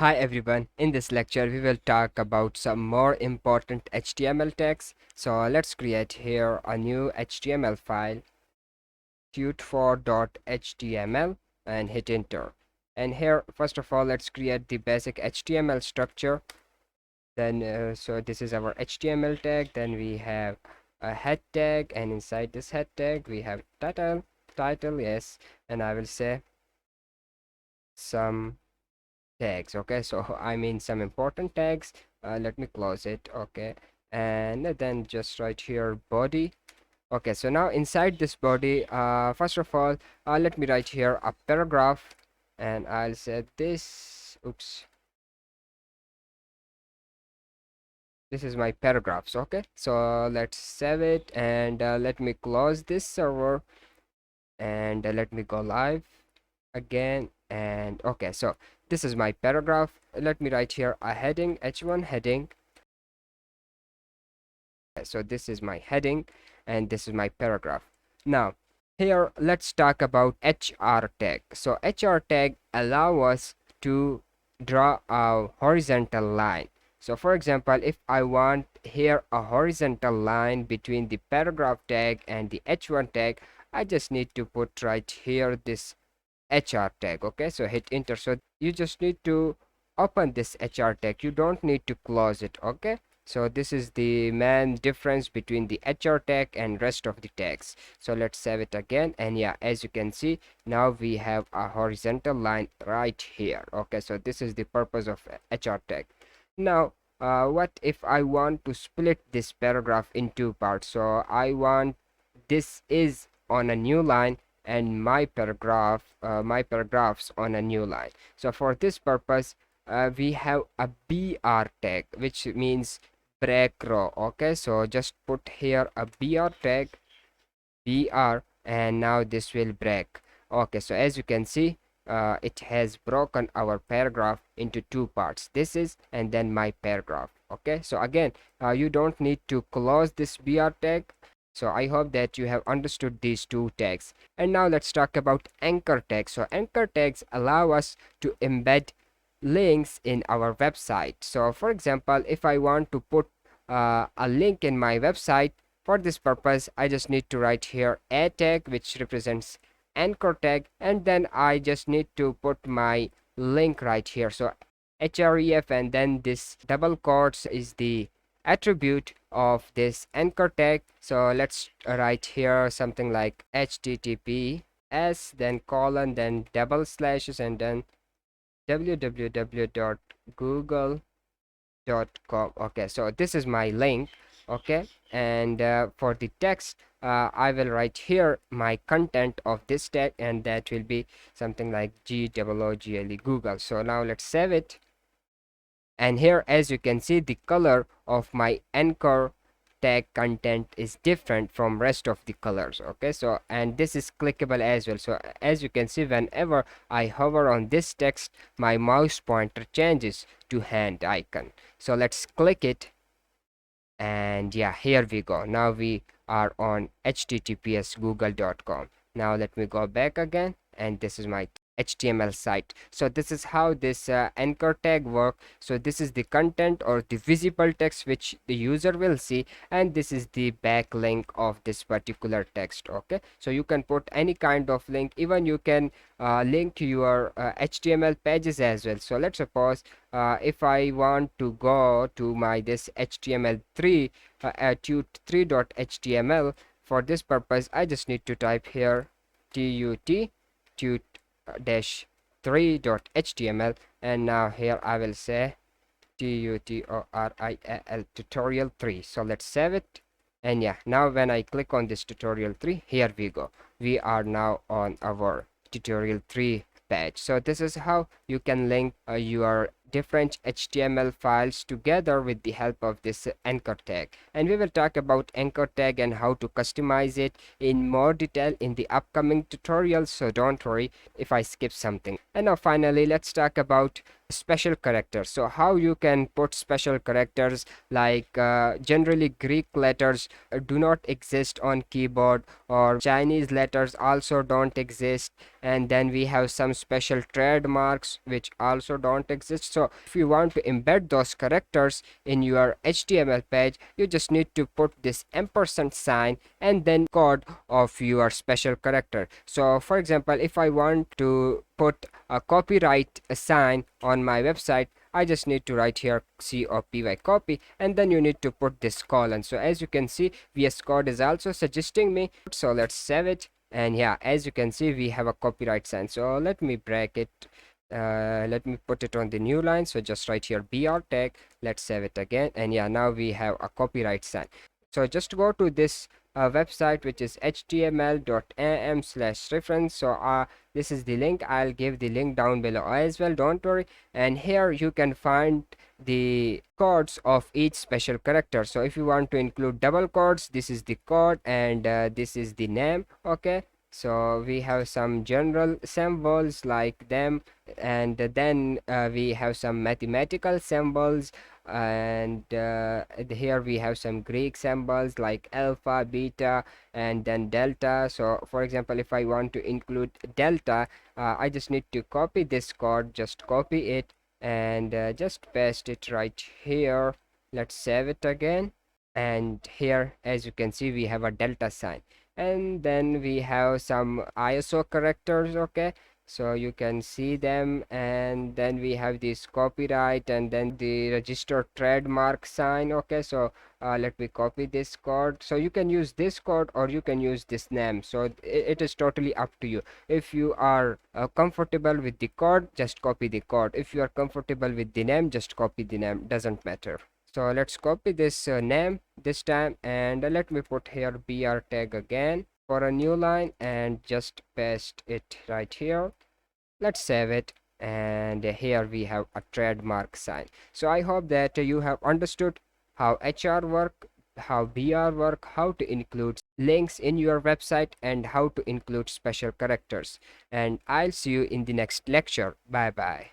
Hi everyone, in this lecture we will talk about some more important HTML tags. So let's create here a new HTML file, tutor.html, and hit enter. And here first of all let's create the basic HTML structure. Then so this is our HTML tag. Then we have a head tag, and inside this head tag we have title, yes, and I will say some tags. Okay, so I mean some important tags. Let me close it. Okay, and then just right here body. Okay, so now inside this body, first of all, let me write here a paragraph, and I'll say this. Oops, this is my paragraphs. Okay, so let's save it, and let me close this server, and let me go live again. And okay, so this is my paragraph. Let me write here a heading, h1 heading. So this is my heading, and this is my paragraph. Now here let's talk about HR tag. So HR tag allow us to draw a horizontal line. So for example, if I want here a horizontal line between the paragraph tag and the h1 tag, I just need to put right here this HR tag. Okay, so hit enter. So you just need to open this HR tag, you don't need to close it. Okay, so this is the main difference between the HR tag and rest of the tags. So let's save it again, and yeah, as you can see, now we have a horizontal line right here. Okay, so this is the purpose of HR tag. Now what if I want to split this paragraph in two parts? So I want this is on a new line, and my paragraphs on a new line. So for this purpose, we have a br tag, which means break row. Okay, so just put here a br tag, br, and now this will break. Okay, so as you can see, it has broken our paragraph into two parts, this is and then my paragraph. Okay, so again, you don't need to close this br tag. So I hope that you have understood these two tags. And now let's talk about anchor tags. So anchor tags allow us to embed links in our website. So for example, if I want to put a link in my website, for this purpose I just need to write here a tag, which represents anchor tag, and then I just need to put my link right here. So href, and then this double quotes is the attribute of this anchor tag. So let's write here something like https, then colon, then double slashes, and then www.google.com. Okay, so this is my link. Okay, and for the text, I will write here my content of this tag, and that will be something like google. Google. So now let's save it, and here as you can see, the color of my anchor tag content is different from rest of the colors. Okay, so and this is clickable as well. So as you can see, whenever I hover on this text, my mouse pointer changes to hand icon. So let's click it, and yeah, here we go. Now we are on https google.com. Now let me go back again, and this is my HTML site. So this is how this anchor tag work. So this is the content or the visible text which the user will see, and this is the backlink of this particular text. Okay, so you can put any kind of link, even you can link to your HTML pages as well. So let's suppose if I want to go to my this HTML3 tut3.html, for this purpose I just need to type here tut dash 3.html, and now here I will say tutorial tutorial 3. So let's save it, and yeah, now when I click on this tutorial 3, here we go, we are now on our tutorial 3 page. So this is how you can link your different HTML files together with the help of this anchor tag. And we will talk about anchor tag and how to customize it in more detail in the upcoming tutorials, so don't worry if I skip something. And now finally let's talk about special characters. So how you can put special characters, like generally Greek letters do not exist on keyboard, or Chinese letters also don't exist, and then we have some special trademarks which also don't exist. So if you want to embed those characters in your HTML page, you just need to put this ampersand sign and then code of your special character. So for example, if I want to put a copyright sign on my website, I just need to write here copy copy, and then you need to put this colon. So as you can see, VS Code is also suggesting me. So let's save it, and yeah, as you can see, we have a copyright sign. So let me break it. Let me put it on the new line. So just write here br tag. Let's save it again, and yeah, now we have a copyright sign. So just go to this website, which is html.am/reference. So this is the link. I'll give the link down below as well, don't worry. And here you can find the codes of each special character. So if you want to include double quotes, this is the code, and this is the name. Okay, so we have some general symbols like them, and then we have some mathematical symbols, and here we have some Greek symbols like alpha, beta, and then delta. So for example, if I want to include delta, I just need to copy this code, just copy it, and just paste it right here. Let's save it again, and here as you can see, we have a delta sign, and then we have some ISO characters. Okay, so you can see them, and then we have this copyright, and then the registered trademark sign. Okay, so let me copy this code. So you can use this code or you can use this name, so it is totally up to you. If you are comfortable with the code, just copy the code. If you are comfortable with the name, just copy the name, doesn't matter. So let's copy this name this time, and let me put here br tag again for a new line, and just paste it right here. Let's save it, and here we have a trademark sign. So I hope that you have understood how HR work, how BR work, how to include links in your website, and how to include special characters. And I'll see you in the next lecture. Bye bye.